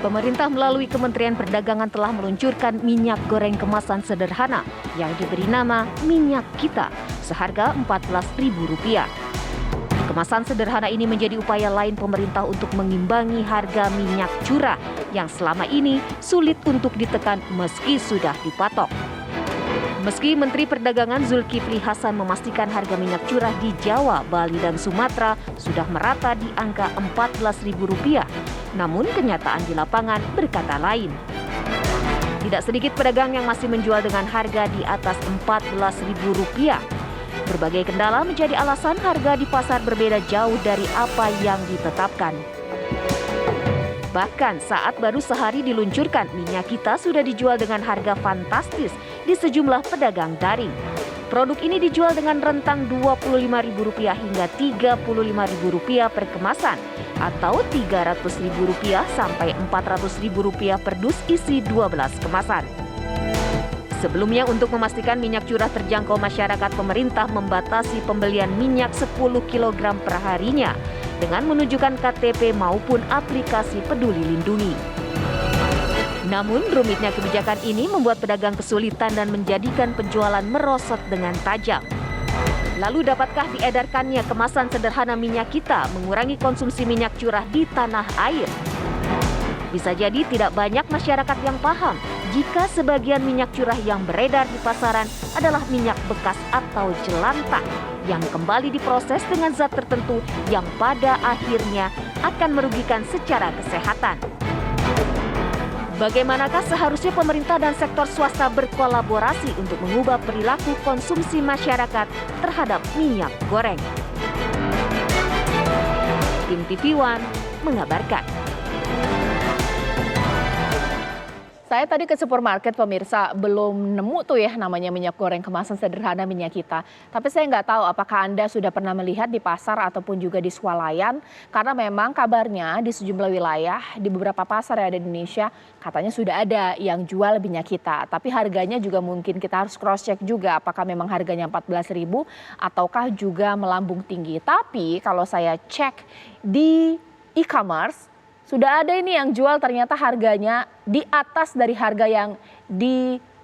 Pemerintah melalui Kementerian Perdagangan telah meluncurkan minyak goreng kemasan sederhana yang diberi nama Minyak Kita seharga Rp14.000. Kemasan sederhana ini menjadi upaya lain pemerintah untuk mengimbangi harga minyak curah yang selama ini sulit untuk ditekan meski sudah dipatok. Meski Menteri Perdagangan Zulkifli Hasan memastikan harga minyak curah di Jawa, Bali, dan Sumatera sudah merata di angka Rp14.000, namun kenyataan di lapangan berkata lain. Tidak sedikit pedagang yang masih menjual dengan harga di atas Rp14.000. Berbagai kendala menjadi alasan harga di pasar berbeda jauh dari apa yang ditetapkan. Bahkan saat baru sehari diluncurkan, minyak kita sudah dijual dengan harga fantastis di sejumlah pedagang daring. Produk ini dijual dengan rentang Rp25.000 hingga Rp35.000 per kemasan atau Rp300.000 sampai Rp400.000 per dus isi 12 kemasan. Sebelumnya, untuk memastikan minyak curah terjangkau masyarakat, pemerintah membatasi pembelian minyak 10 kg per harinya dengan menunjukkan KTP maupun aplikasi Peduli Lindungi. Namun, rumitnya kebijakan ini membuat pedagang kesulitan dan menjadikan penjualan merosot dengan tajam. Lalu, dapatkah diedarkannya kemasan sederhana minyak kita mengurangi konsumsi minyak curah di tanah air? Bisa jadi tidak banyak masyarakat yang paham jika sebagian minyak curah yang beredar di pasaran adalah minyak bekas atau jelantah yang kembali diproses dengan zat tertentu yang pada akhirnya akan merugikan secara kesehatan. Bagaimanakah seharusnya pemerintah dan sektor swasta berkolaborasi untuk mengubah perilaku konsumsi masyarakat terhadap minyak goreng? Tim TV One mengabarkan. Saya tadi ke supermarket, pemirsa, belum nemu tuh ya namanya minyak goreng kemasan sederhana Minyak Kita. Tapi saya nggak tahu apakah Anda sudah pernah melihat di pasar ataupun juga di swalayan. Karena memang kabarnya di sejumlah wilayah, di beberapa pasar yang ada di Indonesia, katanya sudah ada yang jual Minyak Kita. Tapi harganya juga mungkin kita harus cross check juga apakah memang harganya Rp14.000 ataukah juga melambung tinggi. Tapi kalau saya cek di e-commerce, sudah ada ini yang jual ternyata harganya di atas dari harga yang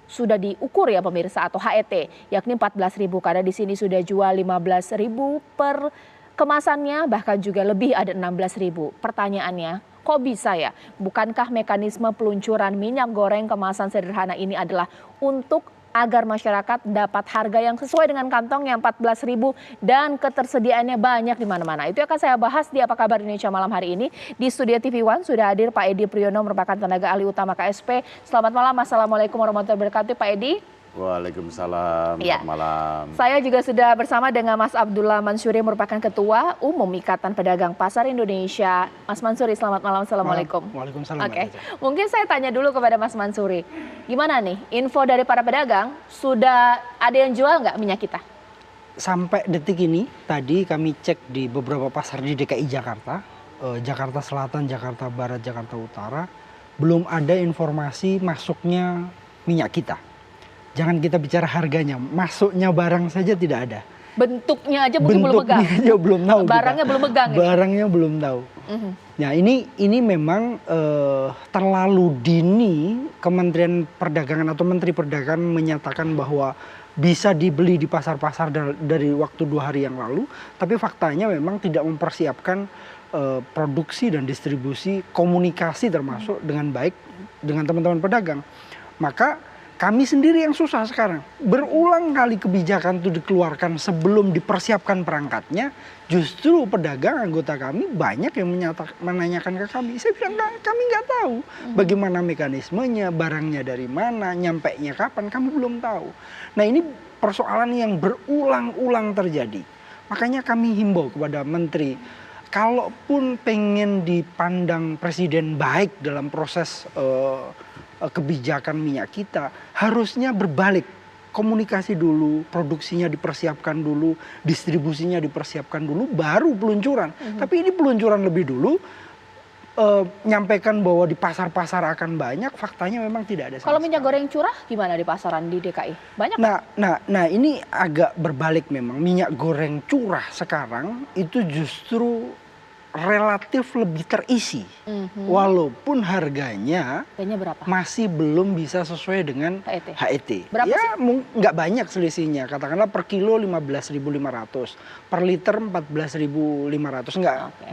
sudah diukur ya pemirsa atau HET, yakni Rp14.000 karena di sini sudah jual Rp15.000 per kemasannya, bahkan juga lebih ada Rp16.000. Pertanyaannya, kok bisa ya? Bukankah mekanisme peluncuran minyak goreng kemasan sederhana ini adalah untuk agar masyarakat dapat harga yang sesuai dengan kantongnya Rp14.000 dan ketersediaannya banyak di mana-mana. Itu akan saya bahas di Apa Kabar Indonesia malam hari ini. Di studio TV One sudah hadir Pak Edi Priyono, merupakan tenaga ahli utama KSP. Selamat malam, Assalamualaikum warahmatullahi wabarakatuh, Pak Edi. Waalaikumsalam, selamat malam. Saya juga sudah bersama dengan Mas Abdullah Mansuri, merupakan Ketua Umum Ikatan Pedagang Pasar Indonesia. Mas Mansuri, selamat malam, Assalamualaikum. Waalaikumsalam. Oke, mungkin saya tanya dulu kepada Mas Mansuri. Gimana nih, info dari para pedagang, sudah ada yang jual nggak minyak kita? Sampai detik ini, tadi kami cek di beberapa pasar di DKI Jakarta, Jakarta Selatan, Jakarta Barat, Jakarta Utara, belum ada informasi masuknya minyak kita. Jangan kita bicara harganya, masuknya barang saja tidak ada. Bentuknya aja mungkin belum megang. Bentuknya aja belum tahu. Barangnya belum megang. Barangnya belum tahu. Nah ini memang terlalu dini Kementerian Perdagangan atau Menteri Perdagangan menyatakan bahwa bisa dibeli di pasar-pasar dari waktu 2 hari yang lalu. Tapi faktanya memang tidak mempersiapkan produksi dan distribusi, komunikasi termasuk dengan baik dengan teman-teman pedagang. Maka kami sendiri yang susah sekarang. Berulang kali kebijakan itu dikeluarkan sebelum dipersiapkan perangkatnya. Justru pedagang anggota kami banyak yang menanyakan ke kami. Saya bilang kami nggak tahu bagaimana mekanismenya, barangnya dari mana, nyampainya kapan, kami belum tahu. Nah ini persoalan yang berulang-ulang terjadi. Makanya kami himbau kepada Menteri, kalaupun pengen dipandang Presiden baik dalam proses kebijakan minyak kita, harusnya berbalik. Komunikasi dulu, produksinya dipersiapkan dulu, distribusinya dipersiapkan dulu, baru peluncuran. Tapi ini peluncuran lebih dulu, nyampaikan bahwa di pasar-pasar akan banyak, faktanya memang tidak ada. Kalau minyak goreng curah gimana di pasaran di DKI? Banyak? Nah ini agak berbalik memang. Minyak goreng curah sekarang itu justru relatif lebih terisi, walaupun harganya Kayaknya berapa? masih belum bisa sesuai dengan HET. HET. Berapa Ya nggak banyak selisihnya, katakanlah per kilo 15.500, per liter 14.500, nggak Oke.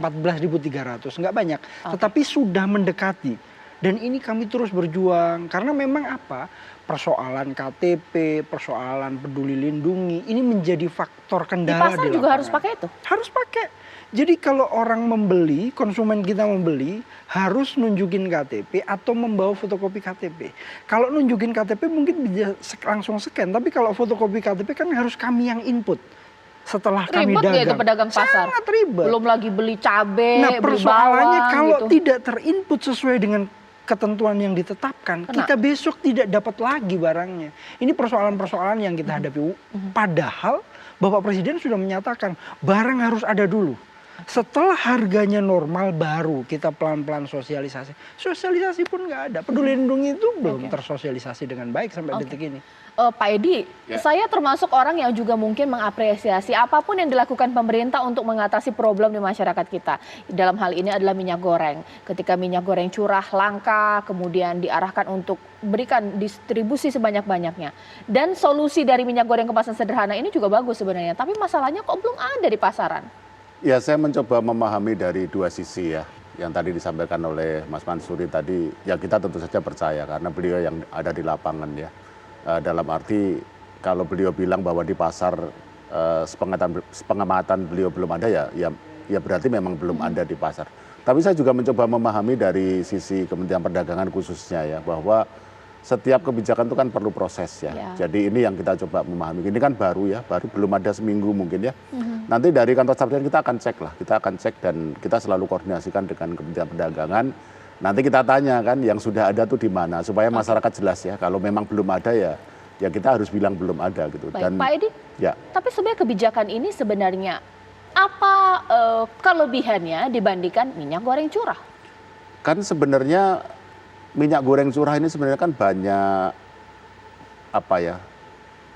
14.300, nggak banyak. Tetapi sudah mendekati. Dan ini kami terus berjuang karena memang apa? Persoalan KTP, persoalan peduli lindungi ini menjadi faktor Di kendala pasar di juga lapangan. harus pakai itu? Harus pakai. Jadi kalau orang membeli, konsumen kita membeli, harus nunjukin KTP atau membawa fotokopi KTP. Kalau nunjukin KTP mungkin bisa langsung scan, tapi kalau fotokopi KTP kan harus kami yang input. Setelah kami Ribet nggak dagang. itu pedagang pasar? Sangat ribet. Belum lagi beli cabai, Nah beli persoalannya bawang kalau gitu. tidak terinput sesuai dengan ketentuan yang ditetapkan, Kena. kita besok tidak dapat lagi barangnya. Ini persoalan-persoalan yang kita hadapi. Padahal Bapak Presiden sudah menyatakan barang harus ada dulu. Setelah harganya normal baru kita pelan-pelan sosialisasi. Sosialisasi pun nggak ada. Peduli lindungi itu belum tersosialisasi dengan baik sampai detik ini. Pak Edi, saya termasuk orang yang juga mungkin mengapresiasi apapun yang dilakukan pemerintah untuk mengatasi problem di masyarakat kita. Dalam hal ini adalah minyak goreng. Ketika minyak goreng curah, langka, kemudian diarahkan untuk berikan distribusi sebanyak-banyaknya. Dan solusi dari minyak goreng kemasan sederhana ini juga bagus sebenarnya. Tapi masalahnya kok belum ada di pasaran? Ya, saya mencoba memahami dari dua sisi ya. Yang tadi disampaikan oleh Mas Mansuri tadi, ya kita tentu saja percaya karena beliau yang ada di lapangan ya. Dalam arti kalau beliau bilang bahwa di pasar pengamatan beliau belum ada ya berarti memang belum ada di pasar. Tapi saya juga mencoba memahami dari sisi Kementerian Perdagangan khususnya ya bahwa setiap kebijakan itu kan perlu proses ya. Jadi ini yang kita coba memahami. Ini kan baru belum ada seminggu mungkin ya. Nanti dari kantor staf presiden kita akan cek dan kita selalu koordinasikan dengan Kementerian Perdagangan. Nanti kita tanya kan yang sudah ada tuh di mana supaya masyarakat jelas ya. Kalau memang belum ada ya kita harus bilang belum ada gitu. Baik, Dan Pak Edi, ya. tapi sebenarnya kebijakan ini sebenarnya apa kelebihannya dibandingkan minyak goreng curah? Kan sebenarnya minyak goreng curah ini sebenarnya kan banyak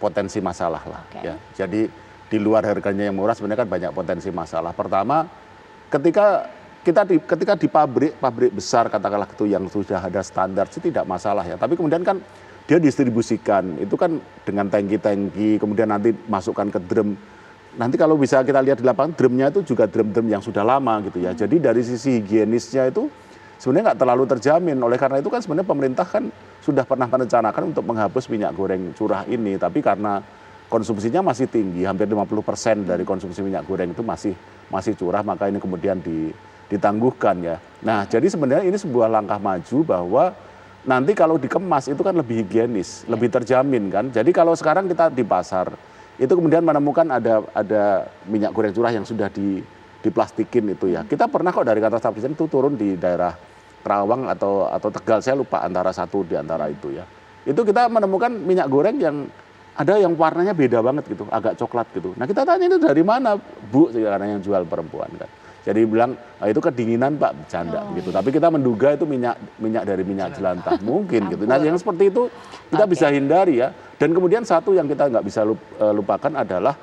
potensi masalah lah ya. Jadi di luar harganya yang murah sebenarnya kan banyak potensi masalah. Pertama, ketika di pabrik besar katakanlah itu yang sudah ada standar sih tidak masalah ya. Tapi kemudian kan dia distribusikan itu kan dengan tangki-tangki, kemudian nanti masukkan ke drum. Nanti kalau bisa kita lihat di lapangan drumnya itu juga drum-drum yang sudah lama gitu ya. Jadi dari sisi higienisnya itu sebenarnya nggak terlalu terjamin. Oleh karena itu kan sebenarnya pemerintah kan sudah pernah merencanakan untuk menghapus minyak goreng curah ini. Tapi karena konsumsinya masih tinggi, hampir 50% dari konsumsi minyak goreng itu masih curah, maka ini kemudian ditangguhkan ya. Nah jadi sebenarnya ini sebuah langkah maju bahwa nanti kalau dikemas itu kan lebih higienis, lebih terjamin kan. Jadi kalau sekarang kita di pasar, itu kemudian menemukan ada minyak goreng curah yang sudah diplastikin itu ya. Kita pernah kok dari kantor staf presiden itu turun di daerah Terawang atau Tegal, saya lupa antara satu di antara itu ya. Itu kita menemukan minyak goreng yang ada yang warnanya beda banget gitu, agak coklat gitu. Nah kita tanya itu dari mana Bu, karena yang jual perempuan kan. Jadi bilang itu kedinginan Pak, bercanda gitu. Tapi kita menduga itu minyak dari minyak jelantah mungkin gitu. Nah yang seperti itu kita bisa hindari ya. Dan kemudian satu yang kita nggak bisa lupakan adalah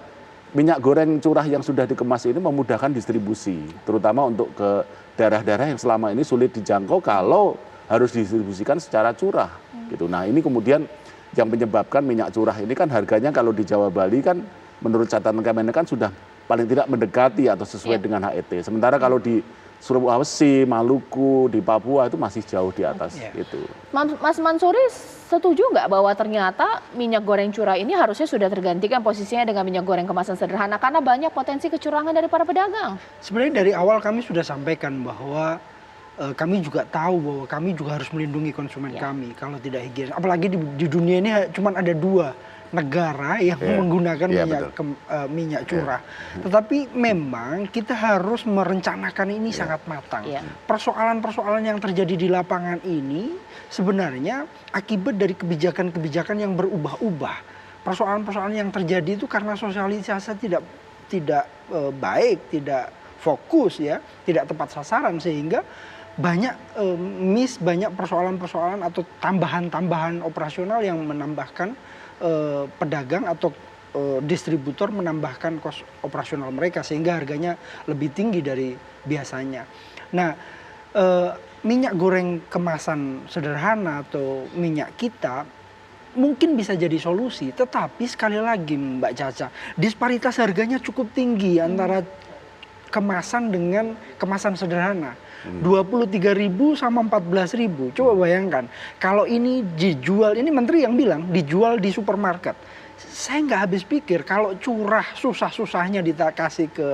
minyak goreng curah yang sudah dikemas ini memudahkan distribusi, terutama untuk ke daerah-daerah yang selama ini sulit dijangkau kalau harus didistribusikan secara curah gitu. Nah ini kemudian yang menyebabkan minyak curah ini kan harganya kalau di Jawa Bali kan menurut catatan Kementerian kan sudah paling tidak mendekati atau sesuai dengan HET. Sementara kalau di Sulawesi, Maluku, di Papua itu masih jauh di atas itu. Mas Mansuri setuju nggak bahwa ternyata minyak goreng curah ini harusnya sudah tergantikan posisinya dengan minyak goreng kemasan sederhana karena banyak potensi kecurangan dari para pedagang? Sebenarnya dari awal kami sudah sampaikan bahwa kami juga tahu bahwa kami juga harus melindungi konsumen kami kalau tidak higienis. Apalagi di dunia ini cuma ada 2 negara yang menggunakan minyak curah. Tetapi memang kita harus merencanakan ini sangat matang. Persoalan-persoalan yang terjadi di lapangan ini sebenarnya akibat dari kebijakan-kebijakan yang berubah-ubah. Persoalan-persoalan yang terjadi itu karena sosialisasi tidak baik, tidak fokus ya, tidak tepat sasaran sehingga banyak banyak persoalan-persoalan atau tambahan-tambahan operasional yang menambahkan pedagang atau distributor menambahkan kos operasional mereka sehingga harganya lebih tinggi dari biasanya. Nah, minyak goreng kemasan sederhana atau minyak kita mungkin bisa jadi solusi, tetapi sekali lagi Mbak Caca, disparitas harganya cukup tinggi antara kemasan dengan kemasan sederhana. 23.000 sama 14.000. Coba bayangkan, kalau ini dijual, ini menteri yang bilang dijual di supermarket. Saya nggak habis pikir kalau curah susah-susahnya dikasih ke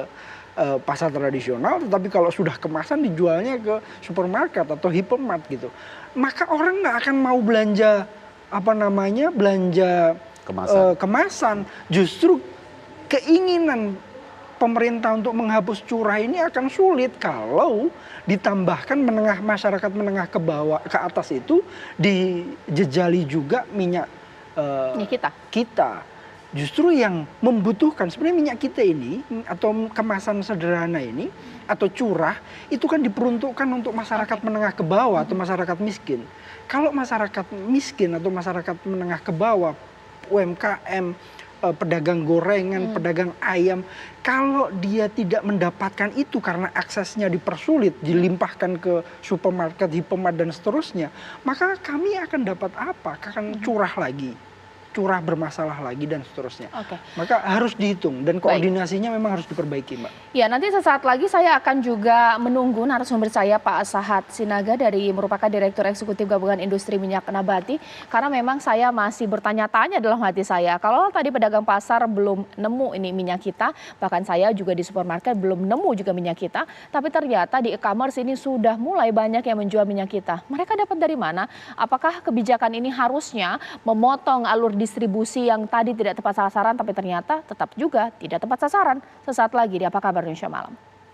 pasar tradisional, tetapi kalau sudah kemasan dijualnya ke supermarket atau hypermart gitu. Maka orang nggak akan mau belanja belanja kemasan. Justru keinginan pemerintah untuk menghapus curah ini akan sulit kalau ditambahkan masyarakat menengah ke bawah ke atas itu dijejali juga minyak kita. Justru yang membutuhkan sebenarnya minyak kita ini atau kemasan sederhana ini atau curah itu kan diperuntukkan untuk masyarakat menengah ke bawah atau masyarakat miskin. Kalau masyarakat miskin atau masyarakat menengah ke bawah, UMKM, pedagang gorengan, pedagang ayam, kalau dia tidak mendapatkan itu karena aksesnya dipersulit, dilimpahkan ke supermarket, hypermart dan seterusnya, maka kami akan dapat apa? Akan curah curah bermasalah lagi dan seterusnya. Maka harus dihitung dan koordinasinya memang harus diperbaiki, Mbak. Ya, nanti sesaat lagi saya akan juga menunggu narasumber saya Pak Sahat Sinaga merupakan Direktur Eksekutif Gabungan Industri Minyak Nabati, karena memang saya masih bertanya-tanya dalam hati saya, kalau tadi pedagang pasar belum nemu ini minyak kita, bahkan saya juga di supermarket belum nemu juga minyak kita, tapi ternyata di e-commerce ini sudah mulai banyak yang menjual minyak kita. Mereka dapat dari mana? Apakah kebijakan ini harusnya memotong alur distribusi yang tadi tidak tepat sasaran, tapi ternyata tetap juga tidak tepat sasaran? Sesaat lagi di Apa Kabar Indonesia Malam.